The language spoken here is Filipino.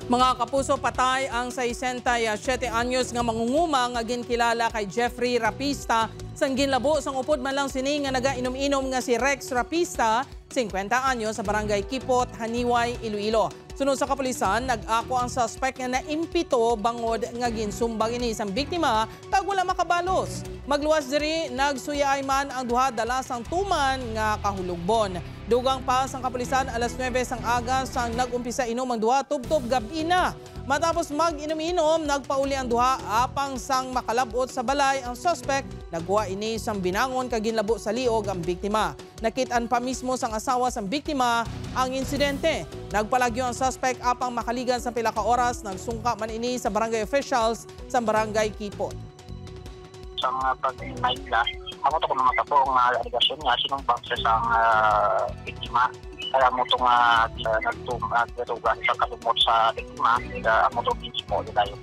Mga kapuso, patay ang 67 anyos nga mangunguma nga ginkilala kay Jeffrey Rapista sang ginlabo sang upod man lang sini nga nagainom-inom nga si Rex Rapista, 50 anyos sa barangay Kipot, Haniway, Iloilo. Sunod sa kapulisan, nag-ako ang suspect nga naimpito bangod nga ginsumbang ini isang biktima kag wala makabalos. Magluwas diri nagsuyay man ang duha dala sang tuman nga kahulugbon. Dugang pa sang kapulisan alas 9 sang aga sang nag-umpisa inom ang duha tubtob gabi na. Matapos mag-inom-inom, nagpauli ang duha apang sang makalabot sa balay ang suspect. Nagwa ini sang binangon kag ginlabo sa liog ang biktima. Nakitaan pa mismo sang asawa sang biktima ang insidente. Nagpalagyo ang suspect apang makaligan sa pila ka oras. Nagsungka man ini sa barangay officials sa barangay Kipot. Sang pag-naila, ako to kung mga tapo ang aligasyon nga sinumbang sa biktima. Kaya mo itong nagtugan sa kalumot sa biktima, mo itong mismo nila yun.